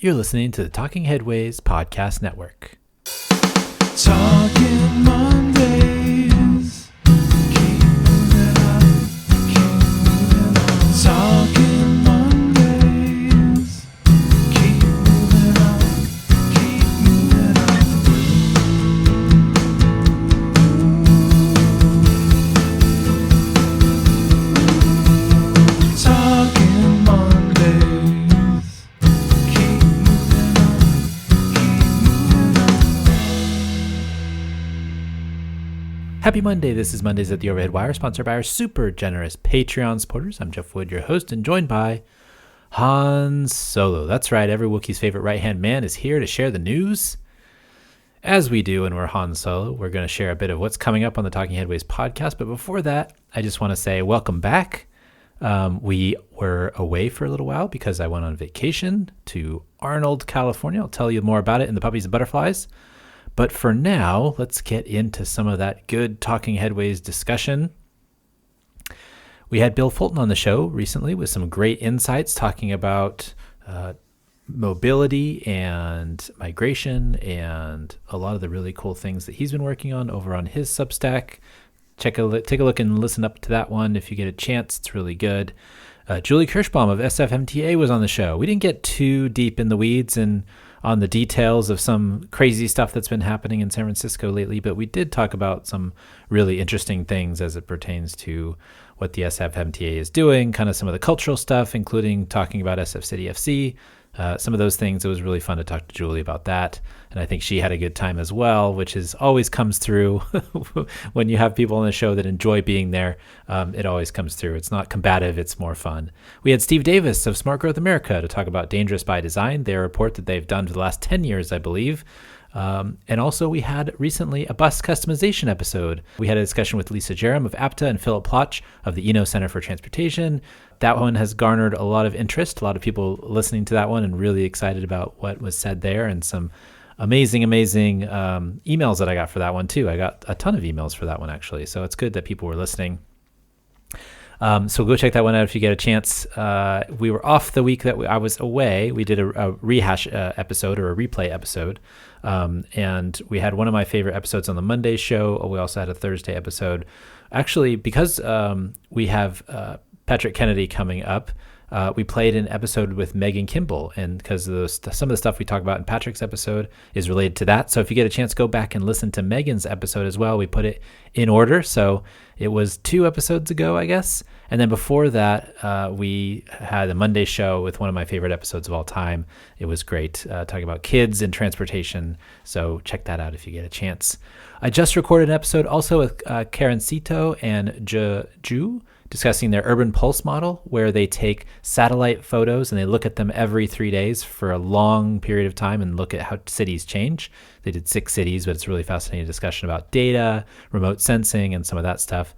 You're listening to the Talking Headways Podcast Network. Talking Mondays. Keep moving on. Keep moving on. Talking Mondays. Keep moving on. Keep moving on. Talking Mondays. Keep moving on. Keep moving on. Happy Monday. This is Mondays at the Overhead Wire, sponsored by our super generous Patreon supporters. I'm Jeff Wood, your host, and joined by Han Solo. That's right. Every Wookiee's favorite right-hand man is here to share the news. As we do when we're Han Solo, we're going to share a bit of what's coming up on the Talking Headways podcast. But before that, I just want to say welcome back. We were away for a little while because I went on vacation to Arnold, California. I'll tell you more about it in the Puppies and Butterflies. But for now, let's get into some of that good Talking Headways discussion. We had Bill Fulton on the show recently with some great insights talking about mobility and migration and a lot of the really cool things that he's been working on over on his Substack. Take a look and listen up to that one if you get a chance. It's really good. Julie Kirschbaum of SFMTA was on the show. We didn't get too deep in the weeds and on the details of some crazy stuff that's been happening in San Francisco lately, but we did talk about some really interesting things as it pertains to what the SFMTA is doing, kind of some of the cultural stuff, including talking about SF City FC. Some of those things, it was really fun to talk to Julie about that. And I think she had a good time as well, which is always comes through when you have people on the show that enjoy being there. It always comes through. It's not combative. It's more fun. We had Steve Davis of Smart Growth America to talk about Dangerous by Design, their report that they've done for the last 10 years, I believe. And also we had recently a bus customization episode. We had a discussion with Lisa Jerem of APTA and Philip Plotch of the Eno Center for Transportation. That one has garnered a lot of interest, a lot of people listening to that one and really excited about what was said there, and some amazing emails that I got for that one too. I got a ton of emails for that one actually, so it's good that people were listening. So go check that one out if you get a chance. We were off the week that I was away. We did a rehash episode or a replay episode. And we had one of my favorite episodes on the Monday show. We also had a Thursday episode. Actually, because we have Patrick Kennedy coming up, we played an episode with Megan Kimball, and because some of the stuff we talk about in Patrick's episode is related to that. So if you get a chance, go back and listen to Megan's episode as well. We put it in order. So it was 2 episodes ago, I guess. And then before that, we had a Monday show with one of my favorite episodes of all time. It was great, talking about kids and transportation. So check that out if you get a chance. I just recorded an episode also with Karen Cito and Ju discussing their Urban Pulse model, where they take satellite photos and they look at them every 3 days for a long period of time and look at how cities change. They did 6 cities, but it's a really fascinating discussion about data, remote sensing, and some of that stuff.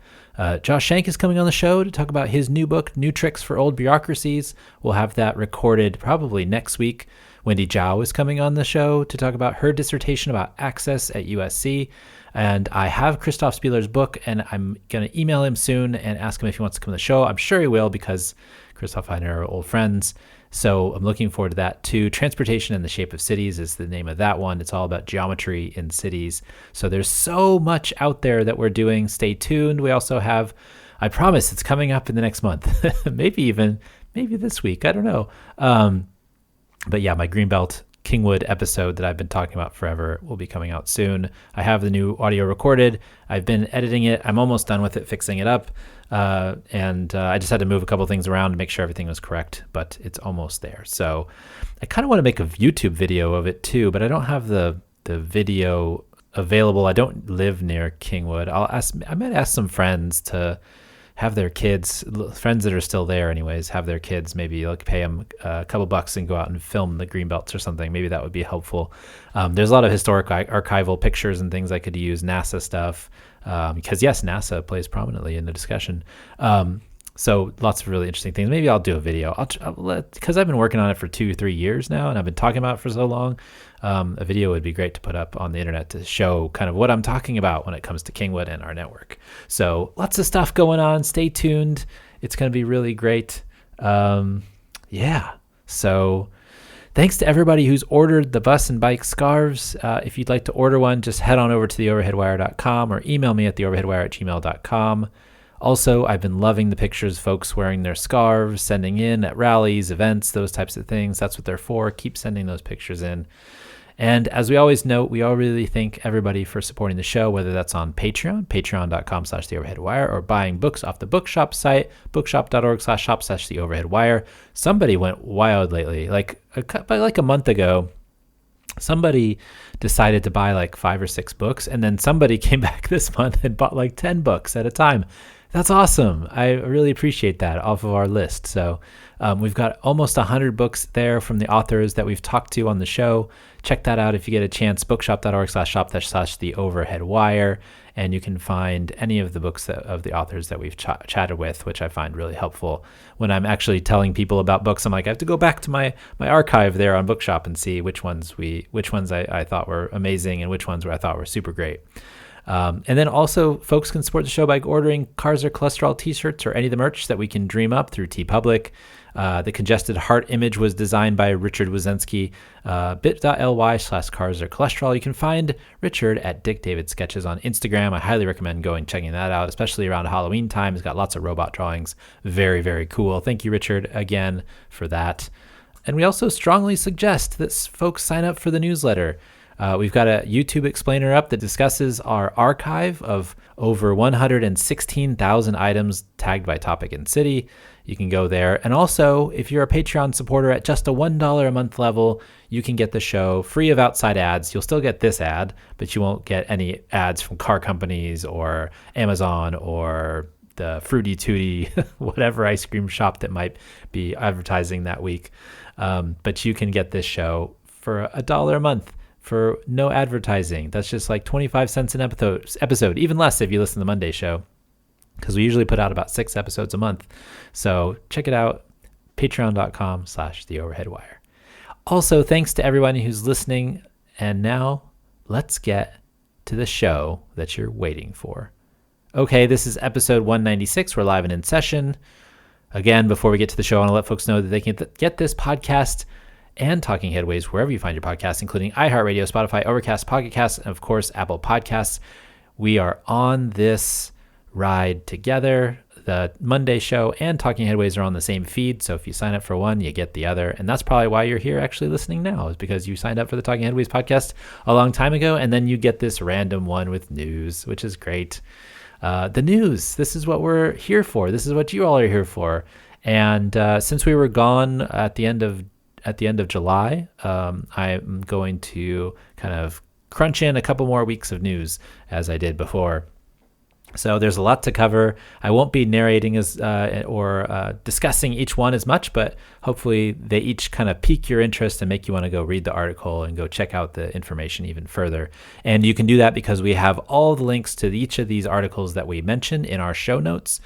Josh Shank is coming on the show to talk about his new book, New Tricks for Old Bureaucracies. We'll have that recorded probably next week. Wendy Zhao is coming on the show to talk about her dissertation about access at USC. And I have Christoph Spieler's book, and I'm going to email him soon and ask him if he wants to come on the show. I'm sure he will, because Christoph and I are old friends. So I'm looking forward to that too. Transportation and the Shape of Cities is the name of that one. It's all about geometry in cities. So there's so much out there that we're doing. Stay tuned. We also have, I promise it's coming up in the next month, maybe this week. I don't know. But yeah, my Greenbelt Kingwood episode that I've been talking about forever will be coming out soon. I have the new audio recorded. I've been editing it. I'm almost done with it, fixing it up. And I just had to move a couple things around to make sure everything was correct, but it's almost there. So I kind of want to make a YouTube video of it too, but I don't have the video available. I don't live near Kingwood. I might ask some friends to have their kids, friends that are still there anyways, have their kids maybe like pay them a couple bucks and go out and film the Greenbelts or something. Maybe that would be helpful. There's a lot of historic archival pictures and things I could use, NASA stuff, because yes, NASA plays prominently in the discussion. So lots of really interesting things. Maybe I'll do a video. Because I've been working on it for 2-3 years now, and I've been talking about it for so long. A video would be great to put up on the internet to show kind of what I'm talking about when it comes to Kingwood and our network. So lots of stuff going on. Stay tuned. It's going to be really great. Yeah. So Thanks to everybody who's ordered the bus and bike scarves. If you'd like to order one, just head on over to theoverheadwire.com or email me at theoverheadwire@gmail.com. Also, I've been loving the pictures of folks wearing their scarves, sending in at rallies, events, those types of things. That's what they're for. Keep sending those pictures in. And as we always note, we all really thank everybody for supporting the show, whether that's on Patreon, patreon.com/theoverheadwire, or buying books off the bookshop site, bookshop.org/shop/theoverheadwire. Somebody went wild lately. Like a month ago, somebody decided to buy like 5 or 6 books, and then somebody came back this month and bought like 10 books at a time. That's awesome. I really appreciate that off of our list. So we've got almost 100 books there from the authors that we've talked to on the show. Check that out if you get a chance, bookshop.org/shop/theoverheadwire, and you can find any of the books of the authors that we've chatted with, which I find really helpful. When I'm actually telling people about books, I'm like, I have to go back to my archive there on Bookshop and see which ones I thought were amazing and which ones I thought were super great. And then also, folks can support the show by ordering Cars or Cholesterol t-shirts or any of the merch that we can dream up through TeePublic. The congested heart image was designed by Richard Wazensky, bit.ly/Cars or Cholesterol. You can find Richard at Dick David Sketches on Instagram. I highly recommend checking that out, especially around Halloween time. He's got lots of robot drawings. Very, very cool. Thank you, Richard, again for that. And we also strongly suggest that folks sign up for the newsletter. We've got a YouTube explainer up that discusses our archive of over 116,000 items tagged by topic and city. You can go there. And also, if you're a Patreon supporter at just a $1 a month level, you can get the show free of outside ads. You'll still get this ad, but you won't get any ads from car companies or Amazon or the Fruity Tooty, whatever ice cream shop that might be advertising that week. But you can get this show for $1 a month. For no advertising. That's just like 25 cents an episode, even less if you listen to the Monday show, because we usually put out about 6 episodes a month. So check it out, patreon.com/theoverheadwire. Also, thanks to everybody who's listening. And now let's get to the show that you're waiting for. Okay, this is episode 196. We're live and in session. Again, before we get to the show, I want to let folks know that they can get this podcast and Talking Headways wherever you find your podcasts, including iHeartRadio, Spotify, Overcast, Pocket Casts, and of course, Apple Podcasts. We are on this ride together. The Monday show and Talking Headways are on the same feed, so if you sign up for one, you get the other. And that's probably why you're here actually listening now, is because you signed up for the Talking Headways podcast a long time ago, and then you get this random one with news, which is great. The news, this is what we're here for. This is what you all are here for. And since we were gone at the end of July, I'm going to kind of crunch in a couple more weeks of news as I did before. So there's a lot to cover. I won't be narrating or discussing each one as much, but hopefully they each kind of pique your interest and make you want to go read the article and go check out the information even further. And you can do that because we have all the links to each of these articles that we mentioned in our show notes.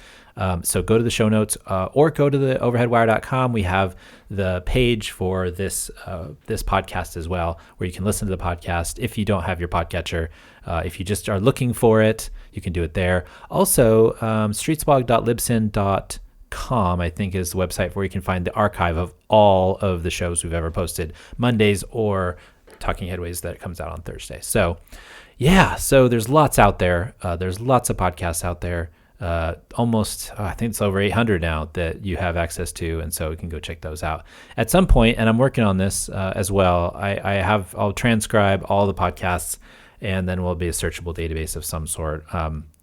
So go to the show notes or go to the overheadwire.com. We have the page for this podcast as well, where you can listen to the podcast if you don't have your podcatcher. If you just are looking for it, you can do it there. Also, streetsblog.libsyn.com, I think, is the website where you can find the archive of all of the shows we've ever posted, Mondays or Talking Headways that comes out on Thursday. So, yeah, so there's lots out there. There's lots of podcasts out there. I think it's over 800 now that you have access to, and so you can go check those out at some point. And I'm working on this as well. I'll transcribe all the podcasts, and then will be a searchable database of some sort.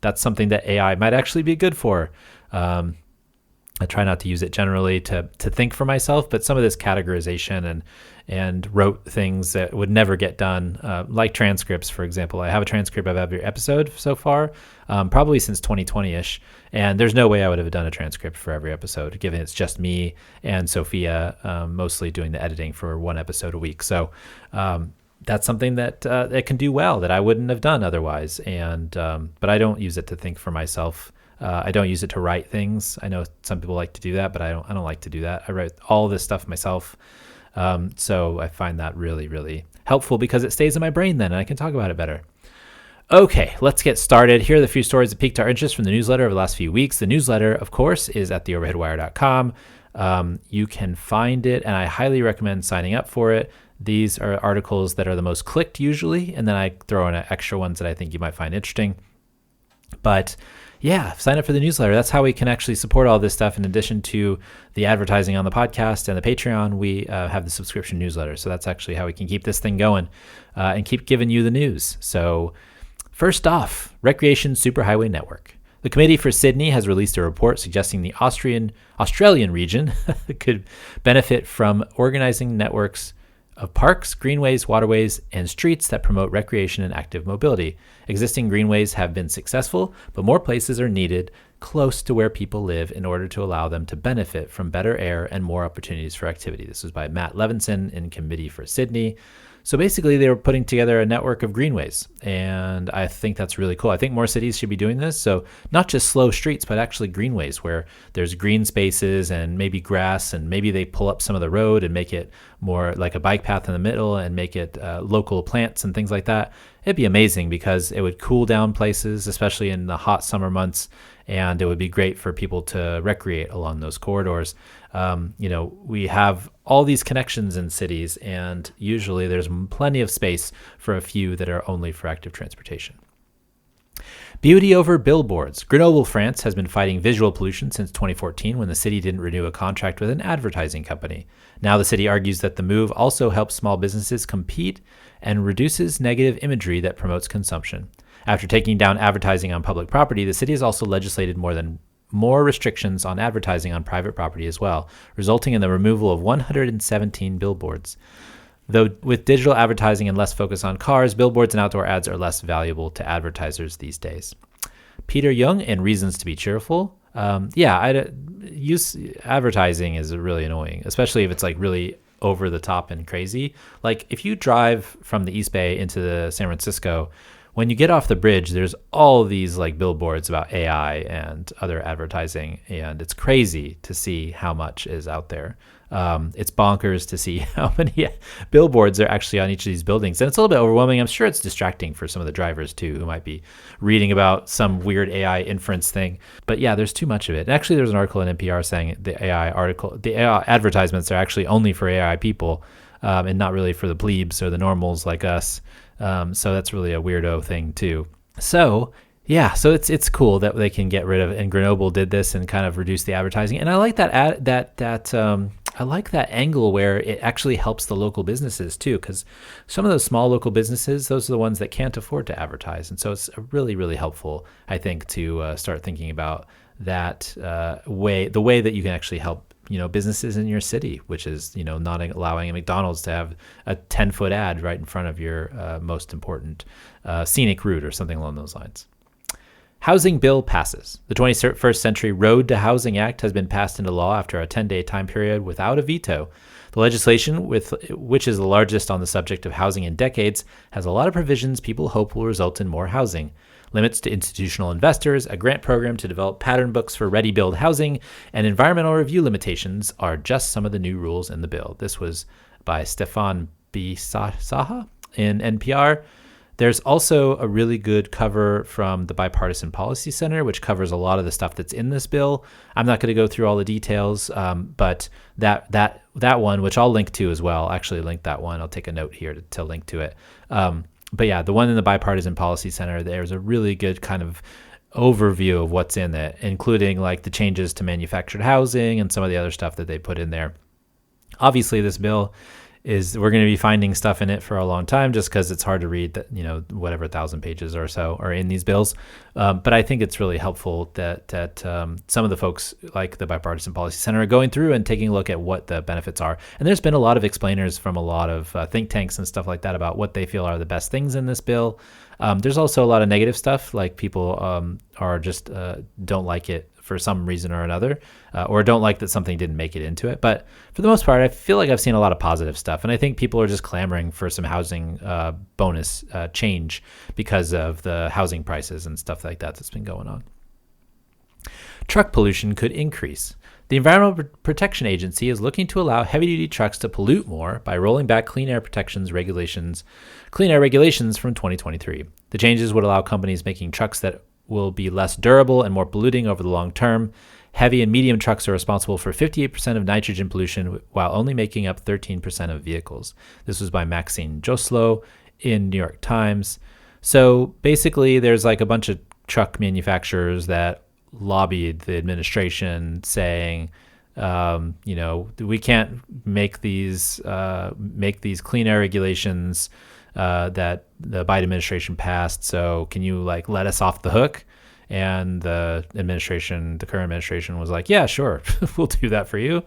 That's something that AI might actually be good for. I try not to use it generally to think for myself, but some of this categorization and wrote things that would never get done, like transcripts, for example. I have a transcript of every episode so far, probably since 2020-ish, and there's no way I would have done a transcript for every episode, given it's just me and Sophia mostly doing the editing for one episode a week. So that's something that it can do well that I wouldn't have done otherwise. And but I don't use it to think for myself. I don't use it to write things. I know some people like to do that, but I don't like to do that. I write all this stuff myself. So I find that really, really helpful because it stays in my brain then and I can talk about it better. Okay, let's get started. Here are the few stories that piqued our interest from the newsletter over the last few weeks. The newsletter, of course, is at theoverheadwire.com. You can find it, and I highly recommend signing up for it. These are articles that are the most clicked usually, and then I throw in extra ones that I think you might find interesting. But yeah, sign up for the newsletter. That's how we can actually support all this stuff. In addition to the advertising on the podcast and the Patreon, we have the subscription newsletter. So that's actually how we can keep this thing going and keep giving you the news. So first off, Recreation Superhighway Network. The Committee for Sydney has released a report suggesting the Australian region could benefit from organizing networks of parks, greenways, waterways, and streets that promote recreation and active mobility. Existing greenways have been successful, but more places are needed close to where people live in order to allow them to benefit from better air and more opportunities for activity. This was by Matt Levinson in Committee for Sydney. So basically, they were putting together a network of greenways, and I think that's really cool. I think more cities should be doing this. So not just slow streets, but actually greenways where there's green spaces and maybe grass, and maybe they pull up some of the road and make it more like a bike path in the middle and make it local plants and things like that. It'd be amazing because it would cool down places, especially in the hot summer months, and it would be great for people to recreate along those corridors. We have all these connections in cities, and usually there's plenty of space for a few that are only for active transportation. Beauty over billboards. Grenoble, France has been fighting visual pollution since 2014 when the city didn't renew a contract with an advertising company. Now the city argues that the move also helps small businesses compete and reduces negative imagery that promotes consumption. After taking down advertising on public property, the city has also legislated more restrictions on advertising on private property as well, resulting in the removal of 117 billboards. Though with digital advertising and less focus on cars, billboards and outdoor ads are less valuable to advertisers these days. Peter Young in Reasons to be Cheerful. Use advertising is really annoying, especially if it's like really over the top and crazy. Like if you drive from the East Bay into the San Francisco, when you get off the bridge, there's all these like billboards about AI and other advertising, and it's crazy to see how much is out there. It's bonkers to see how many billboards are actually on each of these buildings, and it's a little bit overwhelming. I'm sure it's distracting for some of the drivers too, who might be reading about some weird AI inference thing. But yeah, there's too much of it. And actually, there's an article in NPR saying the AI advertisements are actually only for AI people, and not really for the plebes or the normals like us. So that's really a weirdo thing too. So yeah, so it's cool that they can get rid of, and Grenoble did this and kind of reduce the advertising. And I like I like that angle where it actually helps the local businesses too, because some of those small local businesses, those are the ones that can't afford to advertise. And so it's really, really helpful, I think, to start thinking about that the way that you can actually help businesses in your city, which is not allowing a McDonald's to have a 10-foot ad right in front of your most important scenic route or something along those lines. Housing bill passes. The 21st Century Road to Housing Act has been passed into law after a 10-day time period without a veto. The legislation, which is the largest on the subject of housing in decades, has a lot of provisions people hope will result in more housing. Limits to institutional investors, a grant program to develop pattern books for ready-build housing, and environmental review limitations are just some of the new rules in the bill. This was by Stefan B. Saha in NPR. There's also a really good cover from the Bipartisan Policy Center, which covers a lot of the stuff that's in this bill. I'm not going to go through all the details, but that one, which I'll link to as well, I'll actually link that one. I'll take a note here to link to it. But yeah, the one in the Bipartisan Policy Center, there's a really good kind of overview of what's in it, including like the changes to manufactured housing and some of the other stuff that they put in there. Obviously, this bill we're going to be finding stuff in it for a long time just because it's hard to read that, whatever 1,000 pages or so are in these bills. But I think it's really helpful that some of the folks like the Bipartisan Policy Center are going through and taking a look at what the benefits are. And there's been a lot of explainers from a lot of think tanks and stuff like that about what they feel are the best things in this bill. There's also a lot of negative stuff, like people are just don't like it for some reason or another, or don't like that something didn't make it into it. But for the most part, I feel like I've seen a lot of positive stuff. And I think people are just clamoring for some housing bonus change because of the housing prices and stuff like that that's been going on. Truck pollution could increase. The Environmental Protection Agency is looking to allow heavy-duty trucks to pollute more by rolling back clean air regulations from 2023. The changes would allow companies making trucks that will be less durable and more polluting over the long term. Heavy and medium trucks are responsible for 58% of nitrogen pollution while only making up 13% of vehicles. This was by Maxine Joslow in New York Times. So basically, there's like a bunch of truck manufacturers that lobbied the administration saying, we can't make these clean air regulations that the Biden administration passed. So can you like let us off the hook? And the current administration was like, yeah, sure, we'll do that for you,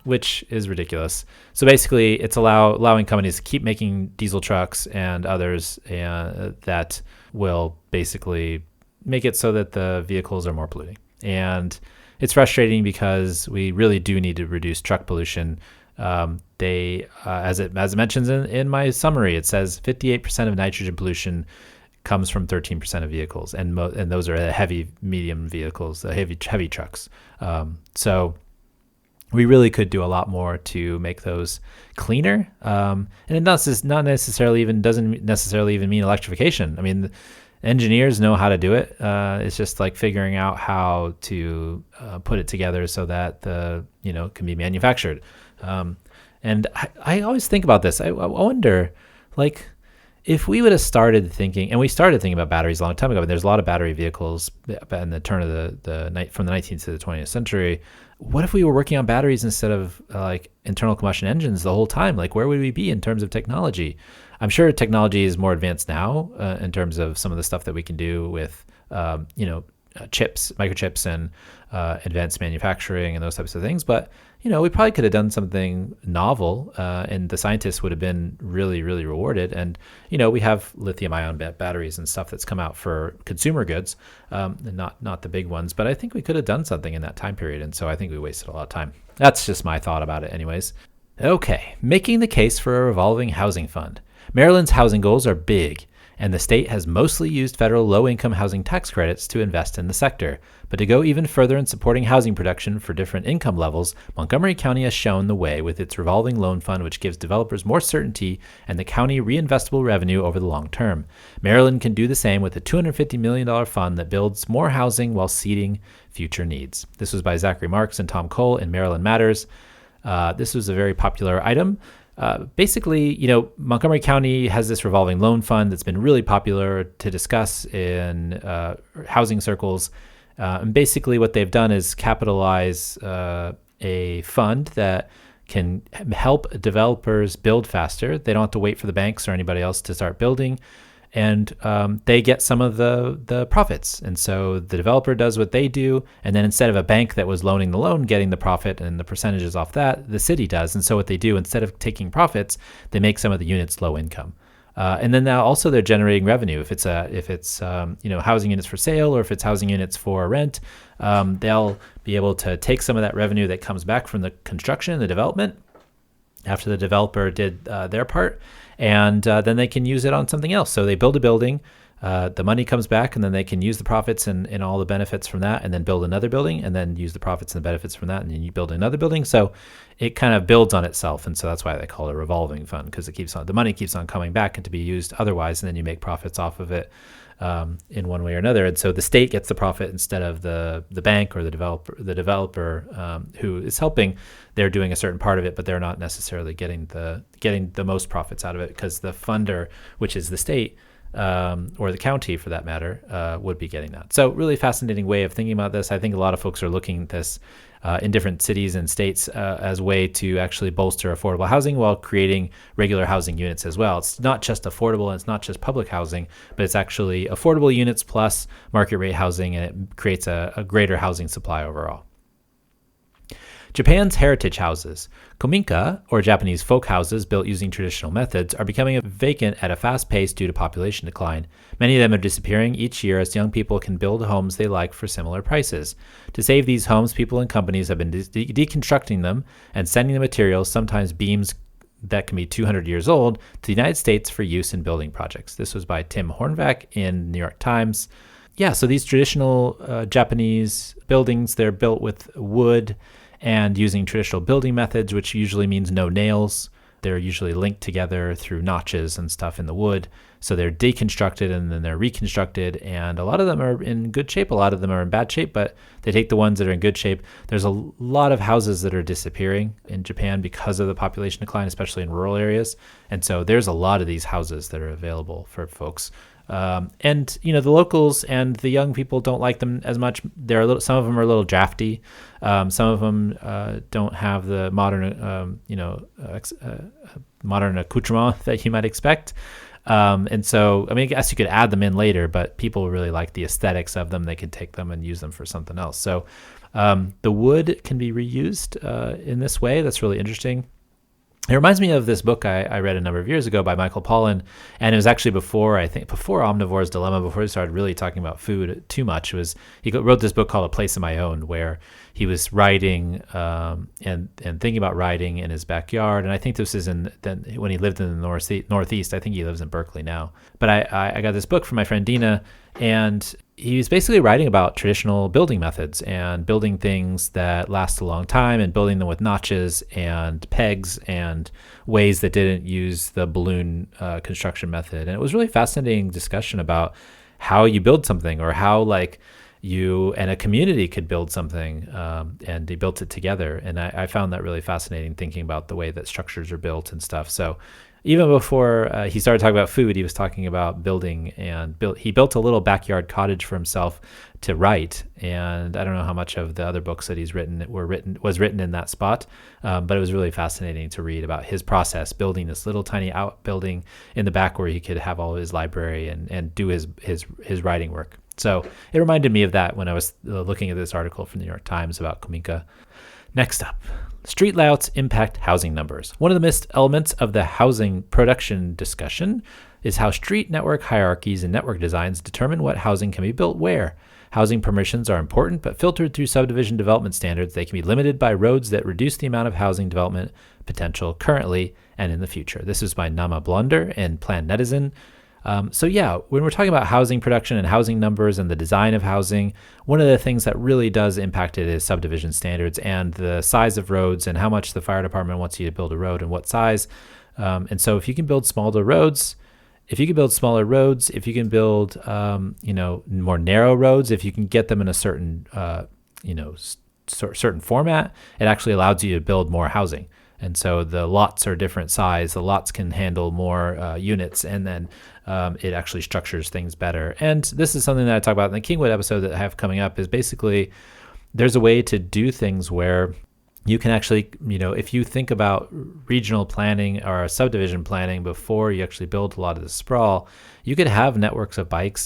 which is ridiculous. So basically, it's allowing companies to keep making diesel trucks and others that will basically make it so that the vehicles are more polluting. And it's frustrating because we really do need to reduce truck pollution. As it mentions in my summary, it says 58% of nitrogen pollution comes from 13% of vehicles, and those are heavy, medium vehicles, heavy trucks. So we really could do a lot more to make those cleaner. And it doesn't necessarily even mean electrification. I mean, engineers know how to do it. It's just like figuring out how to put it together so that can be manufactured. And I always think about this. I wonder, like, if we would have started thinking, and we started thinking about batteries a long time ago, but there's a lot of battery vehicles in the turn of from the 19th to the 20th century. What if we were working on batteries instead of like internal combustion engines the whole time? Like, where would we be in terms of technology? I'm sure technology is more advanced now in terms of some of the stuff that we can do with, chips, microchips, and advanced manufacturing and those types of things. But we probably could have done something novel, and the scientists would have been really, really rewarded. And we have lithium-ion batteries and stuff that's come out for consumer goods, not the big ones. But I think we could have done something in that time period, and so I think we wasted a lot of time. That's just my thought about it, anyways. Okay, making the case for a revolving housing fund. Maryland's housing goals are big, and the state has mostly used federal low-income housing tax credits to invest in the sector. But to go even further in supporting housing production for different income levels, Montgomery County has shown the way with its revolving loan fund, which gives developers more certainty and the county reinvestable revenue over the long term. Maryland can do the same with a $250 million fund that builds more housing while seeding future needs. This was by Zachary Marks and Tom Cole in Maryland Matters. This was a very popular item. Basically, Montgomery County has this revolving loan fund that's been really popular to discuss in housing circles. And basically what they've done is capitalize a fund that can help developers build faster. They don't have to wait for the banks or anybody else to start building. And they get some of the profits. And so the developer does what they do. And then instead of a bank that was loaning the loan getting the profit and the percentages off that, the city does. And so what they do, instead of taking profits, they make some of the units low income. And then now also they're generating revenue. If it's housing units for sale or if it's housing units for rent, they'll be able to take some of that revenue that comes back from the construction, the development, after the developer did their part, and then they can use it on something else. So they build a building, the money comes back, and then they can use the profits and all the benefits from that, and then build another building, and then use the profits and the benefits from that, and then you build another building. So it kind of builds on itself, and so that's why they call it a revolving fund, because the money keeps on coming back and to be used otherwise, and then you make profits off of it in one way or another. And so the state gets the profit instead of the bank or the developer who is helping. They're doing a certain part of it, but they're not necessarily getting the most profits out of it, because the funder, which is the state or the county for that matter, would be getting that. So really fascinating way of thinking about this. I think a lot of folks are looking at this in different cities and states as a way to actually bolster affordable housing while creating regular housing units as well. It's not just affordable and it's not just public housing, but it's actually affordable units plus market rate housing, and it creates a greater housing supply overall. Japan's heritage houses, kominka, or Japanese folk houses built using traditional methods, are becoming vacant at a fast pace due to population decline. Many of them are disappearing each year as young people can build homes they like for similar prices. To save these homes, people and companies have been deconstructing them and sending the materials, sometimes beams that can be 200 years old, to the United States for use in building projects. This was by Tim Hornvack in New York Times. Yeah, so these traditional Japanese buildings, they're built with wood and using traditional building methods, which usually means no nails. They're usually linked together through notches and stuff in the wood. So they're deconstructed and then they're reconstructed. And a lot of them are in good shape. A lot of them are in bad shape, but they take the ones that are in good shape. There's a lot of houses that are disappearing in Japan because of the population decline, especially in rural areas. And so there's a lot of these houses that are available for folks. And the locals and the young people don't like them as much. Some of them are a little drafty. Some of them don't have the modern, modern accoutrement that you might expect. And so, I guess you could add them in later, but people really like the aesthetics of them. They could take them and use them for something else. So the wood can be reused in this way. That's really interesting. It reminds me of this book I read a number of years ago by Michael Pollan, and it was actually before Omnivore's Dilemma, before he started really talking about food too much. He wrote this book called A Place of My Own, where he was writing and thinking about writing in his backyard. And I think this is when he lived in the Northeast. I think he lives in Berkeley now. But I got this book from my friend Dina, and he was basically writing about traditional building methods and building things that last a long time and building them with notches and pegs and ways that didn't use the balloon construction method. And it was really fascinating discussion about how you build something, or how you and a community could build something, and they built it together. And I found that really fascinating, thinking about the way that structures are built and stuff. So even before he started talking about food, he was talking about building, and he built a little backyard cottage for himself to write. And I don't know how much of the other books that he's written was written in that spot, but it was really fascinating to read about his process, building this little tiny outbuilding in the back where he could have all of his library and do his writing work. So it reminded me of that when I was looking at this article from the New York Times about Kominka. Next up, street layouts impact housing numbers. One of the missed elements of the housing production discussion is how street network hierarchies and network designs determine what housing can be built where. Housing permissions are important, but filtered through subdivision development standards, they can be limited by roads that reduce the amount of housing development potential currently and in the future. This is by Nama Blunder and Planetizen. When we're talking about housing production and housing numbers and the design of housing, one of the things that really does impact it is subdivision standards and the size of roads and how much the fire department wants you to build a road and what size. And so if you can build smaller roads, if you can build more narrow roads, if you can get them in a certain, certain format, it actually allows you to build more housing. And so the lots are different size. The lots can handle more units, and then it actually structures things better. And this is something that I talk about in the Kingwood episode that I have coming up, is basically there's a way to do things where you can actually, if you think about regional planning or subdivision planning before you actually build a lot of the sprawl, you could have networks of bike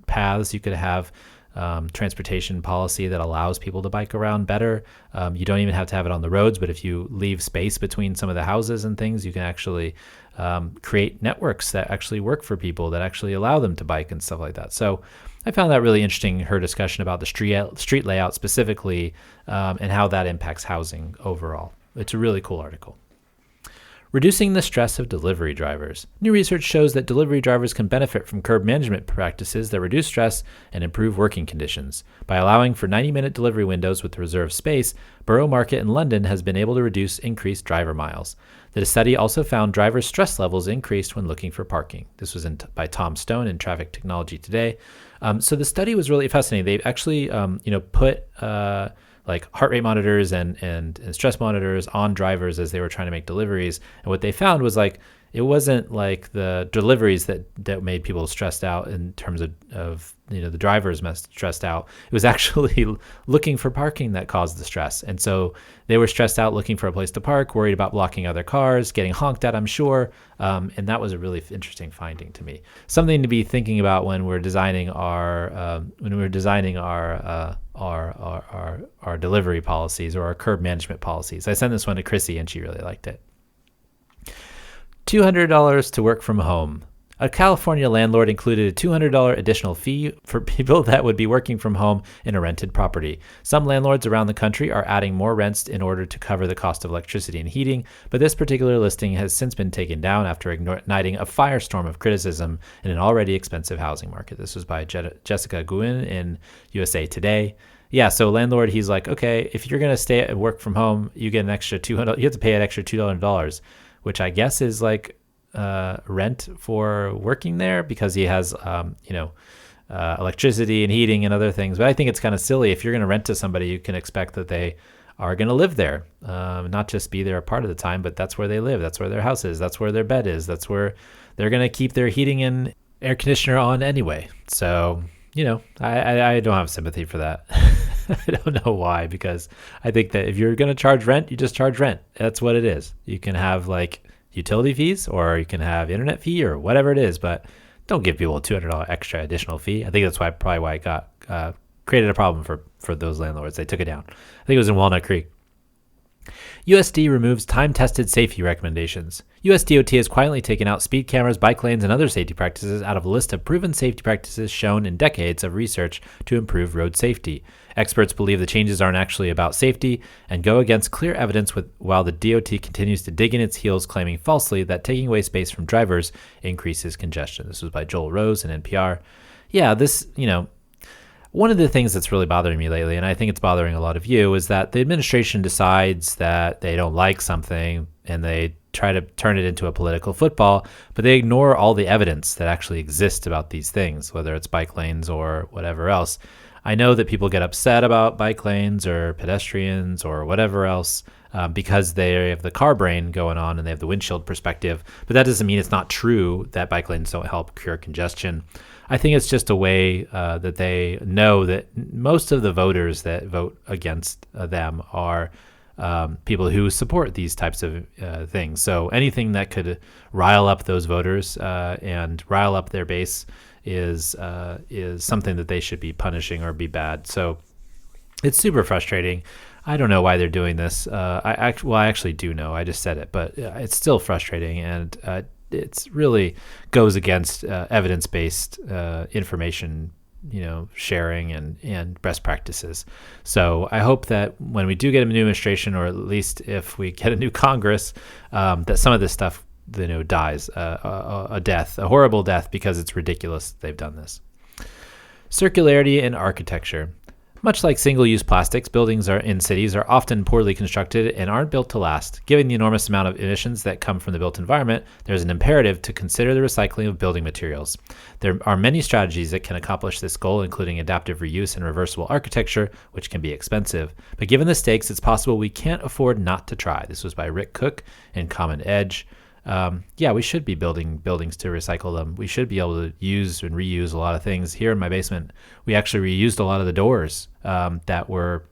paths. You could have transportation policy that allows people to bike around better. You don't even have to have it on the roads, but if you leave space between some of the houses and things, you can actually create networks that actually work for people, that actually allow them to bike and stuff like that. So I found that really interesting, her discussion about the street layout specifically, and how that impacts housing overall. It's a really cool article. Reducing the stress of delivery drivers. New research shows that delivery drivers can benefit from curb management practices that reduce stress and improve working conditions. By allowing for 90-minute delivery windows with reserved space, Borough Market in London has been able to reduce increased driver miles. The study also found drivers' stress levels increased when looking for parking. This was by Tom Stone in Traffic Technology Today. So the study was really fascinating. They actually, put like heart rate monitors and stress monitors on drivers as they were trying to make deliveries. And what they found was it wasn't like the deliveries that made people stressed out in terms of the drivers stressed out. It was actually looking for parking that caused the stress. And so they were stressed out looking for a place to park, worried about blocking other cars, getting honked at, I'm sure. And that was a really interesting finding to me. Something to be thinking about when we're designing our delivery policies or our curb management policies. I sent this one to Chrissy and she really liked it. $200 to work from home. A California landlord included a $200 additional fee for people that would be working from home in a rented property. Some landlords around the country are adding more rents in order to cover the cost of electricity and heating, but this particular listing has since been taken down after igniting a firestorm of criticism in an already expensive housing market. This was by Jessica Guin in USA Today. Yeah, so landlord, he's like, okay, if you're going to stay and work from home, you get an extra $200. You have to pay an extra $200. which I guess is like rent for working there because he has, electricity and heating and other things. But I think it's kind of silly. If you're going to rent to somebody, you can expect that they are going to live there, not just be there a part of the time, but that's where they live. That's where their house is. That's where their bed is. That's where they're going to keep their heating and air conditioner on anyway. So, I don't have sympathy for that. I don't know why, because I think that if you're going to charge rent, you just charge rent. That's what it is. You can have like utility fees, or you can have internet fee, or whatever it is, but don't give people a $200 extra additional fee. I think that's probably why it got created a problem for those landlords. They took it down. I think it was in Walnut Creek. USD removes time-tested safety recommendations. USDOT has quietly taken out speed cameras, bike lanes, and other safety practices out of a list of proven safety practices shown in decades of research to improve road safety. Experts believe the changes aren't actually about safety and go against clear evidence while the DOT continues to dig in its heels, claiming falsely that taking away space from drivers increases congestion. This was by Joel Rose and NPR. Yeah, one of the things that's really bothering me lately, and I think it's bothering a lot of you, is that the administration decides that they don't like something and they try to turn it into a political football, but they ignore all the evidence that actually exists about these things, whether it's bike lanes or whatever else. I know that people get upset about bike lanes or pedestrians or whatever else because they have the car brain going on and they have the windshield perspective, but that doesn't mean it's not true that bike lanes don't help cure congestion. I think it's just a way that they know that most of the voters that vote against them are people who support these types of things. So anything that could rile up those voters and rile up their base is something that they should be punishing or be bad. So it's super frustrating. I don't know why they're doing this. I actually do know. I just said it, but it's still frustrating, and it's really goes against evidence-based information, sharing and best practices. So I hope that when we do get a new administration, or at least if we get a new Congress, that some of this stuff dies a horrible death, because it's ridiculous they've done this. Circularity in architecture. Much like single-use plastics, buildings in cities are often poorly constructed and aren't built to last. Given the enormous amount of emissions that come from the built environment, there's an imperative to consider the recycling of building materials. There are many strategies that can accomplish this goal, including adaptive reuse and reversible architecture, which can be expensive. But given the stakes, it's possible we can't afford not to try. This was by Rick Cook in Common Edge. We should be building buildings to recycle them. We should be able to use and reuse a lot of things. Here in my basement, we actually reused a lot of the doors that were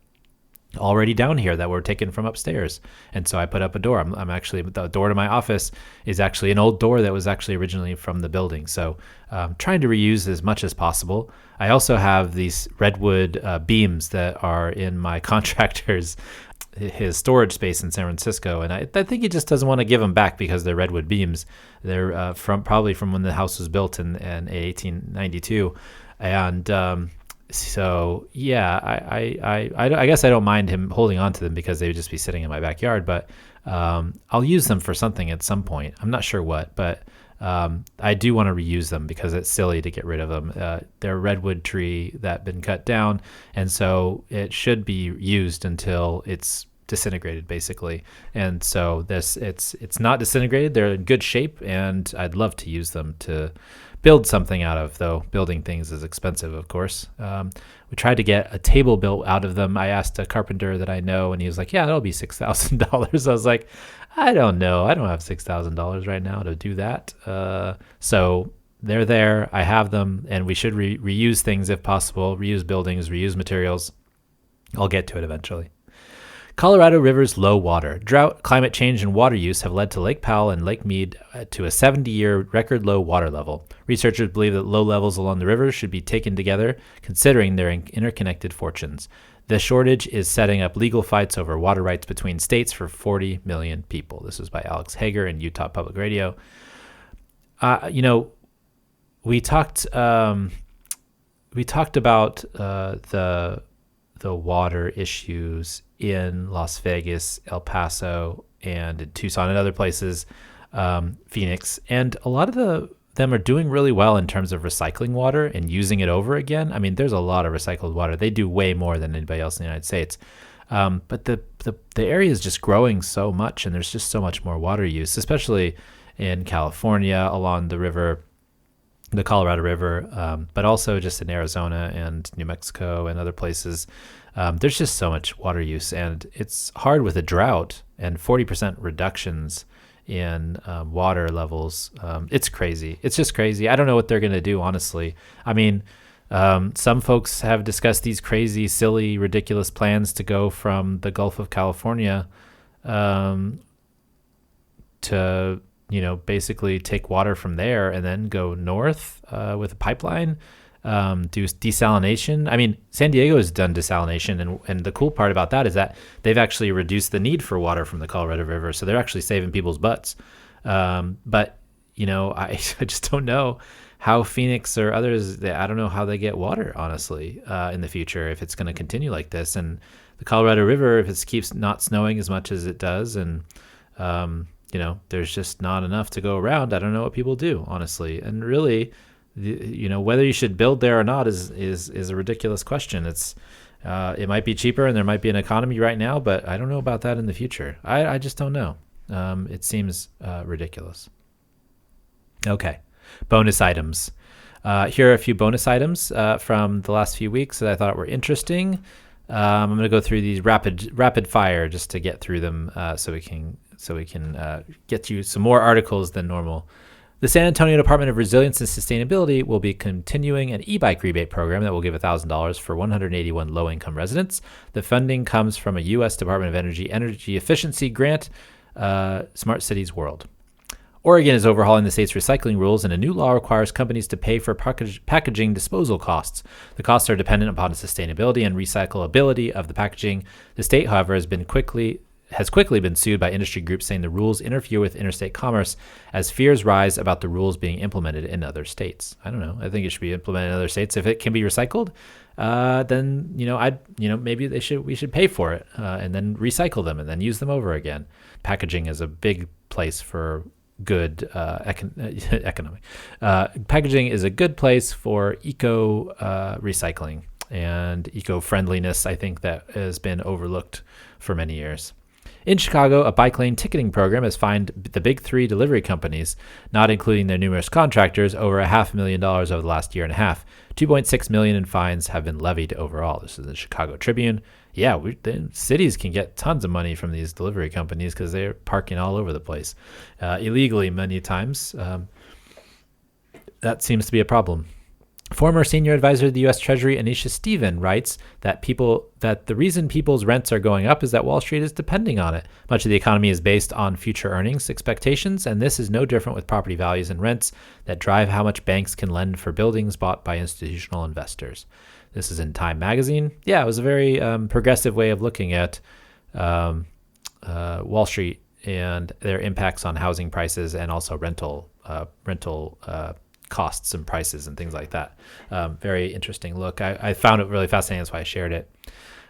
already down here that were taken from upstairs. And so I put up a door. I'm actually, the door to my office is actually an old door that was actually originally from the building. So trying to reuse as much as possible. I also have these redwood beams that are in my contractor's his storage space in San Francisco, and I think he just doesn't want to give them back because they're redwood beams. They're probably from when the house was built in 1892, and I guess I don't mind him holding on to them because they would just be sitting in my backyard. But I'll use them for something at some point. I'm not sure what, but I do want to reuse them because it's silly to get rid of them. They're a redwood tree that been cut down, and so it should be used until it's disintegrated, basically. And so it's not disintegrated. They're in good shape, and I'd love to use them to build something out of, though building things is expensive, of course. We tried to get a table built out of them. I asked a carpenter that I know, and he was like, yeah, that'll be $6,000. I was like, I don't know. I don't have $6,000 right now to do that. So they're there. I have them, and we should reuse things if possible, reuse buildings, reuse materials. I'll get to it eventually. Colorado River's low water. Drought, climate change, and water use have led to Lake Powell and Lake Mead to a 70-year record low water level. Researchers believe that low levels along the river should be taken together, considering their interconnected fortunes. The shortage is setting up legal fights over water rights between states for 40 million people. This was by Alex Hager in Utah Public Radio. We talked about the water issues in Las Vegas, El Paso, and in Tucson and other places, Phoenix. And a lot of them are doing really well in terms of recycling water and using it over again. I mean, there's a lot of recycled water. They do way more than anybody else in the United States. But the area is just growing so much, and there's just so much more water use, especially in California along the river, the Colorado River, but also just in Arizona and New Mexico and other places. There's just so much water use, and it's hard with a drought and 40% reductions in water levels. It's crazy. It's just crazy. I don't know what they're going to do, honestly. I mean, some folks have discussed these crazy, silly, ridiculous plans to go from the Gulf of California to, basically take water from there and then go north with a pipeline, do desalination. I mean, San Diego has done desalination, and the cool part about that is that they've actually reduced the need for water from the Colorado River, so they're actually saving people's butts. But, I just don't know how Phoenix or others, I don't know how they get water, honestly, in the future, if it's going to continue like this. And the Colorado River, if it keeps not snowing as much as it does, and there's just not enough to go around, I don't know what people do, honestly. And really, whether you should build there or not is a ridiculous question. It might be cheaper and there might be an economy right now, but I don't know about that in the future. I just don't know. It seems ridiculous. Okay, bonus items. Here are a few bonus items from the last few weeks that I thought were interesting. I'm going to go through these rapid fire just to get through them, so we can get you some more articles than normal. The San Antonio Department of Resilience and Sustainability will be continuing an e-bike rebate program that will give $1,000 for 181 low-income residents. The funding comes from a U.S. Department of Energy efficiency grant, Smart Cities World. Oregon is overhauling the state's recycling rules, and a new law requires companies to pay for packaging disposal costs. The costs are dependent upon the sustainability and recyclability of the packaging. The state, however, has quickly been sued by industry groups saying the rules interfere with interstate commerce as fears rise about the rules being implemented in other states. I don't know. I think it should be implemented in other states. If it can be recycled, then maybe we should pay for it and then recycle them and then use them over again. Packaging is a big place for good economic. Packaging is a good place for eco recycling and eco-friendliness. I think that has been overlooked for many years. In Chicago, a bike lane ticketing program has fined the big three delivery companies, not including their numerous contractors, over $500,000 over the last year and a half. $2.6 million in fines have been levied overall. This is the Chicago Tribune. Yeah, the cities can get tons of money from these delivery companies because they're parking all over the place, illegally many times. That seems to be a problem. Former senior advisor to the U.S. Treasury, Anisha Stephen, writes that the reason people's rents are going up is that Wall Street is depending on it. Much of the economy is based on future earnings expectations, and this is no different with property values and rents that drive how much banks can lend for buildings bought by institutional investors. This is in Time magazine. Yeah, it was a very progressive way of looking at Wall Street and their impacts on housing prices and also rental costs and prices and things like that. Very interesting look. I found it really fascinating. That's why I shared it.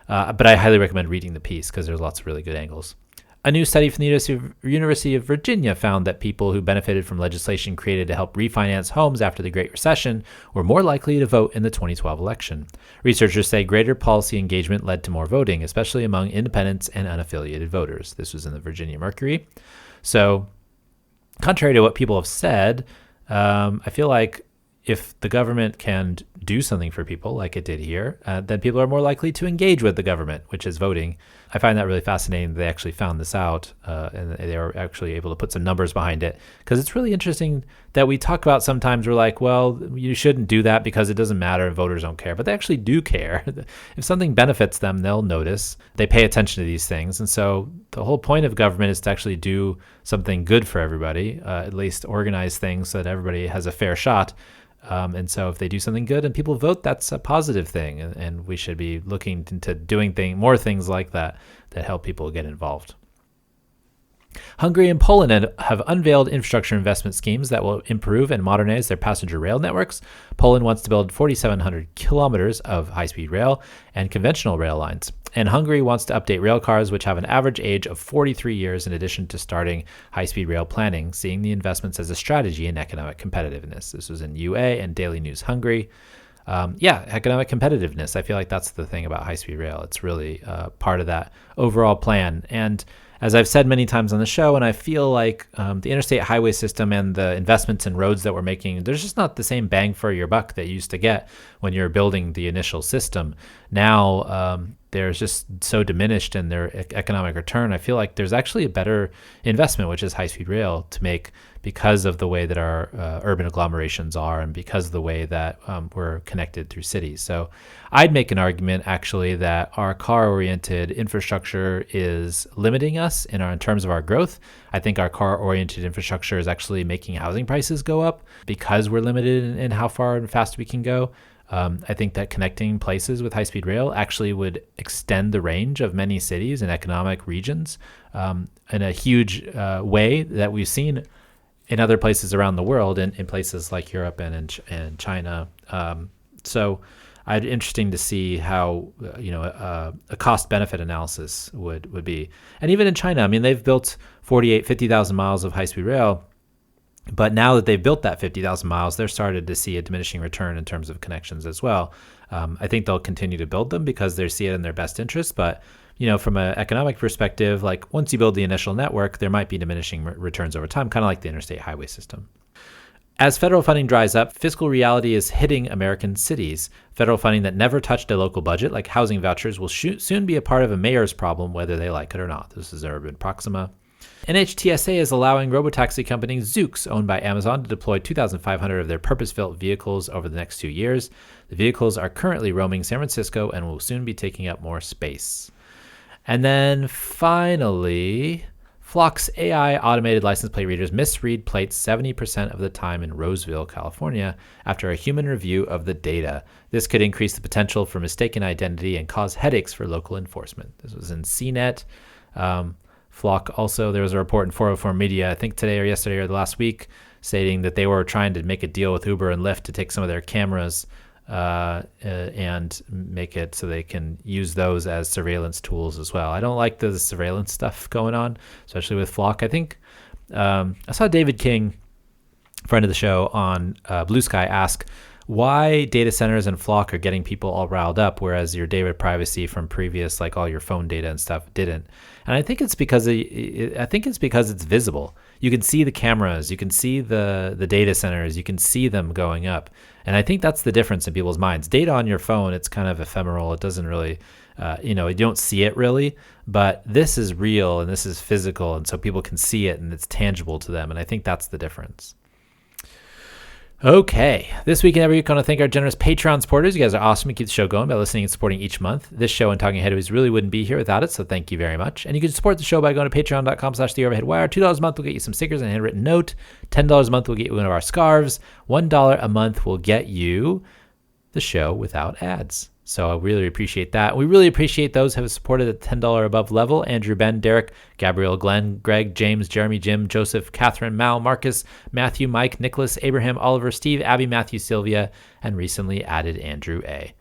But I highly recommend reading the piece because there's lots of really good angles. A new study from the University of Virginia found that people who benefited from legislation created to help refinance homes after the Great Recession were more likely to vote in the 2012 election. Researchers say greater policy engagement led to more voting, especially among independents and unaffiliated voters. This was in the Virginia Mercury. So, contrary to what people have said, I feel like if the government can do something for people like it did here, then people are more likely to engage with the government, which is voting. I find that really fascinating. They actually found this out, and they were actually able to put some numbers behind it, because it's really interesting that we talk about sometimes we're like, well, you shouldn't do that because it doesn't matter and voters don't care, but they actually do care. If something benefits them, they'll notice. They pay attention to these things. And so the whole point of government is to actually do something good for everybody, at least organize things so that everybody has a fair shot. And so if they do something good and people vote, that's a positive thing. And we should be looking into doing more things like that help people get involved. Hungary and Poland have unveiled infrastructure investment schemes that will improve and modernize their passenger rail networks. Poland wants to build 4,700 kilometers of high-speed rail and conventional rail lines. And Hungary wants to update rail cars, which have an average age of 43 years, in addition to starting high-speed rail planning, seeing the investments as a strategy in economic competitiveness. This was in UA and Daily News Hungary. economic competitiveness. I feel like that's the thing about high-speed rail. It's really part of that overall plan. And as I've said many times on the show, and I feel like the interstate highway system and the investments in roads that we're making, there's just not the same bang for your buck that you used to get when you're building the initial system. Now, they're just so diminished in their economic return. I feel like there's actually a better investment, which is high-speed rail, to make because of the way that our urban agglomerations are and because of the way that we're connected through cities. So I'd make an argument, actually, that our car-oriented infrastructure is limiting us in terms of our growth. I think our car-oriented infrastructure is actually making housing prices go up because we're limited in how far and fast we can go. I think that connecting places with high-speed rail actually would extend the range of many cities and economic regions in a huge way that we've seen in other places around the world, in places like Europe and China. So I'd interesting to see how a cost-benefit analysis would be. And even in China, I mean, they've built 50,000 miles of high-speed rail. But now that they've built that 50,000 miles, they're started to see a diminishing return in terms of connections as well. I think they'll continue to build them because they see it in their best interest. But, from an economic perspective, like once you build the initial network, there might be diminishing returns over time, kind of like the interstate highway system. As federal funding dries up, fiscal reality is hitting American cities. Federal funding that never touched a local budget, like housing vouchers, will soon be a part of a mayor's problem, whether they like it or not. This is Urban Proxima. NHTSA is allowing robotaxi company Zoox, owned by Amazon, to deploy 2,500 of their purpose-built vehicles over the next 2 years. The vehicles are currently roaming San Francisco and will soon be taking up more space. And then finally, Flock's AI automated license plate readers misread plates 70% of the time in Roseville, California, after a human review of the data. This could increase the potential for mistaken identity and cause headaches for local enforcement. This was in CNET. Flock also, there was a report in 404 Media, I think today or yesterday or the last week, stating that they were trying to make a deal with Uber and Lyft to take some of their cameras and make it so they can use those as surveillance tools as well. I don't like the surveillance stuff going on, especially with Flock. I think I saw David King, friend of the show, on Blue Sky, ask why data centers and Flock are getting people all riled up, whereas your data privacy from previous, like all your phone data and stuff, didn't. And I think it's because it's visible. You can see the cameras, you can see the data centers, you can see them going up. And I think that's the difference in people's minds. Data on your phone, it's kind of ephemeral. It doesn't really, you don't see it really. But this is real and this is physical, and so people can see it and it's tangible to them. And I think that's the difference. Okay, this week and every week, I want to thank our generous Patreon supporters. You guys are awesome. You keep the show going by listening and supporting each month. This show and Talking Headways really wouldn't be here without it, so thank you very much. And you can support the show by going to patreon.com/theoverheadwire. $2 a month will get you some stickers and a handwritten note. $10 a month will get you one of our scarves. $1 a month will get you the show without ads. So I really appreciate that. We really appreciate those who have supported at the $10 above level: Andrew, Ben, Derek, Gabriel, Glenn, Greg, James, Jeremy, Jim, Joseph, Catherine, Mal, Marcus, Matthew, Mike, Nicholas, Abraham, Oliver, Steve, Abby, Matthew, Sylvia, and recently added Andrew A.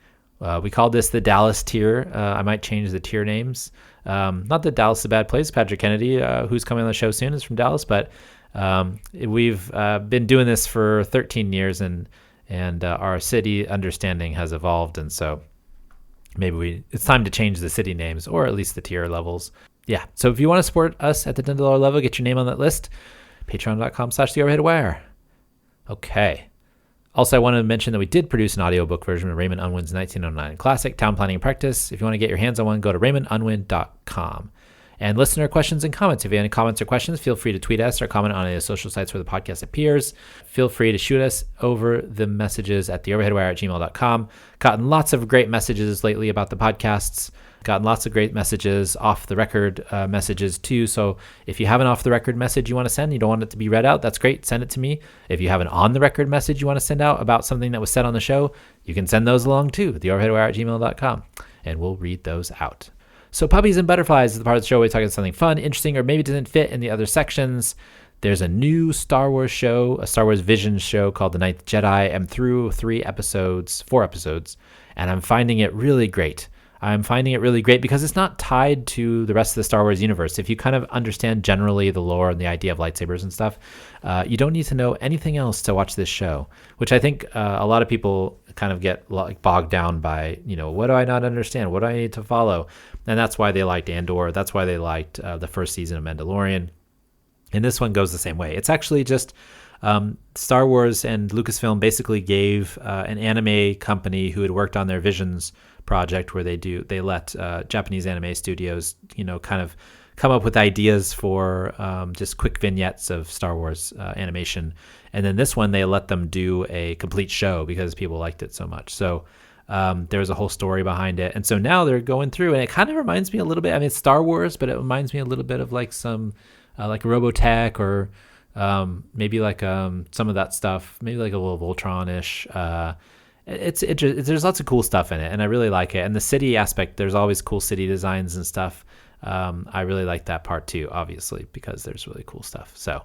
We called this the Dallas tier. I might change the tier names. Not that Dallas is a bad place. Patrick Kennedy, who's coming on the show soon, is from Dallas, but we've been doing this for 13 years, and our city understanding has evolved, and so maybe it's time to change the city names, or at least the tier levels. Yeah. So if you want to support us at the $10 level, get your name on that list. Patreon.com/theoverheadwire. Okay. Also, I wanted to mention that we did produce an audiobook version of Raymond Unwin's 1909 classic, Town Planning and Practice. If you want to get your hands on one, go to raymondunwin.com. And listener questions and comments. If you have any comments or questions, feel free to tweet us or comment on any of the social sites where the podcast appears. Feel free to shoot us over the messages at theoverheadwire@gmail.com. Gotten lots of great messages lately about the podcasts. Gotten lots of great messages, off the record messages too. So if you have an off the record message you want to send, you don't want it to be read out, that's great. Send it to me. If you have an on the record message you want to send out about something that was said on the show, you can send those along too, theoverheadwire@gmail.com, and we'll read those out. So Puppies and Butterflies is the part of the show where we talk about something fun, interesting, or maybe doesn't fit in the other sections. There's a new Star Wars show, a Star Wars Visions show called The Ninth Jedi. I'm through 4 episodes, and I'm finding it really great. I'm finding it really great because it's not tied to the rest of the Star Wars universe. If you kind of understand generally the lore and the idea of lightsabers and stuff, you don't need to know anything else to watch this show, which I think a lot of people kind of get bogged down by, what do I not understand? What do I need to follow? And that's why they liked Andor. That's why they liked the first season of Mandalorian. And this one goes the same way. It's actually just Star Wars and Lucasfilm basically gave an anime company who had worked on their Visions project, where they let Japanese anime studios, kind of come up with ideas for just quick vignettes of Star Wars animation. And then this one, they let them do a complete show because people liked it so much. So there's a whole story behind it. And so now they're going through, and it kind of reminds me a little bit, it's Star Wars, but it reminds me a little bit of like some like Robotech, or maybe like some of that stuff, maybe like a little Voltron-ish. There's lots of cool stuff in it, and I really like it. And the city aspect, there's always cool city designs and stuff. I really like that part too, obviously, because there's really cool stuff. So,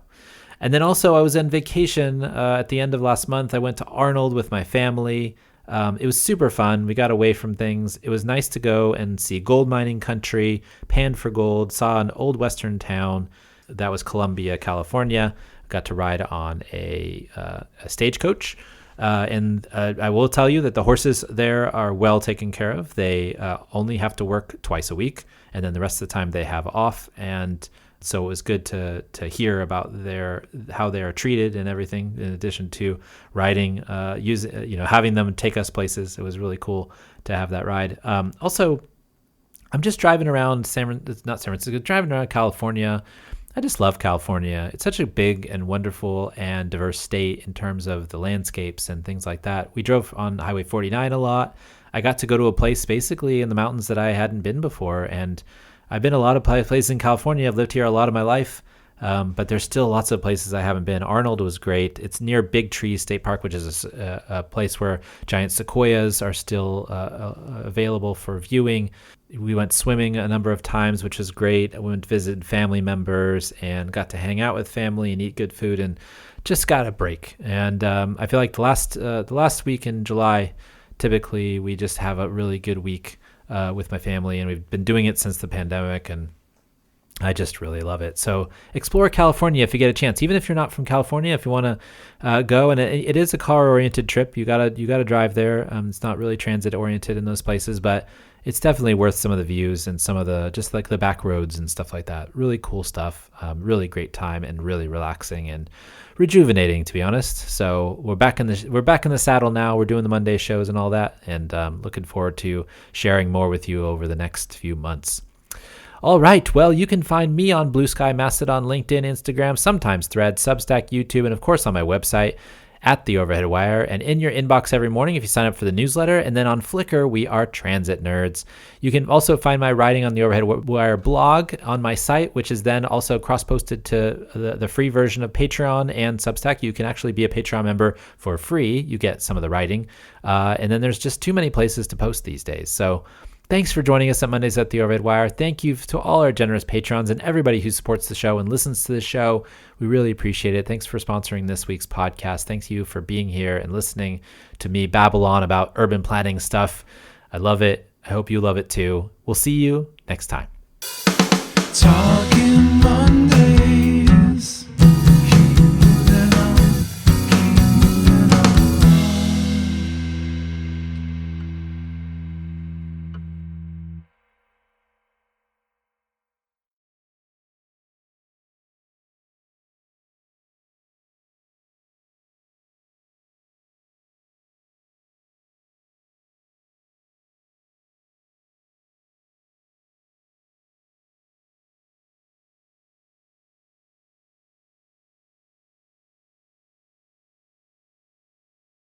and then also I was on vacation at the end of last month. I went to Arnold with my family. It was super fun. We got away from things. It was nice to go and see gold mining country, pan for gold, saw an old Western town. That was Columbia, California. Got to ride on a stagecoach. And I will tell you that the horses there are well taken care of. They only have to work twice a week, and then the rest of the time they have off. And so it was good to hear about how they are treated and everything, in addition to riding, having them take us places. It was really cool to have that ride. Also, I'm just driving around driving around California. I just love California. It's such a big and wonderful and diverse state in terms of the landscapes and things like that. We drove on Highway 49 a lot. I got to go to a place basically in the mountains that I hadn't been before. And I've been a lot of places in California. I've lived here a lot of my life, but there's still lots of places I haven't been. Arnold was great. It's near Big Tree State Park, which is a place where giant sequoias are still available for viewing. We went swimming a number of times, which was great. I went to visit family members and got to hang out with family and eat good food, and just got a break. And I feel like the last week in July, typically we just have a really good week with my family, and we've been doing it since the pandemic, and I just really love it. So explore California if you get a chance. Even if you're not from California, if you want to go, and it is a car-oriented trip, you gotta drive there. It's not really transit-oriented in those places, but it's definitely worth some of the views and some of the just like the back roads and stuff like that. Really cool stuff. Really great time and really relaxing and rejuvenating, to be honest. So we're back in the saddle now. We're doing the Monday shows and all that, and looking forward to sharing more with you over the next few months. All right. Well, you can find me on Blue Sky, Mastodon, LinkedIn, Instagram, sometimes Threads, Substack, YouTube, and of course on my website at The Overhead Wire, and in your inbox every morning if you sign up for the newsletter. And then on Flickr, we are Transit Nerds. You can also find my writing on the Overhead Wire blog on my site, which is then also cross-posted to the free version of Patreon and Substack. You can actually be a Patreon member for free. You get some of the writing. And then there's just too many places to post these days. So thanks for joining us on Mondays at The Overhead Wire. Thank you to all our generous patrons and everybody who supports the show and listens to the show. We really appreciate it. Thanks for sponsoring this week's podcast. Thanks you for being here and listening to me babble on about urban planning stuff. I love it. I hope you love it too. We'll see you next time. Talk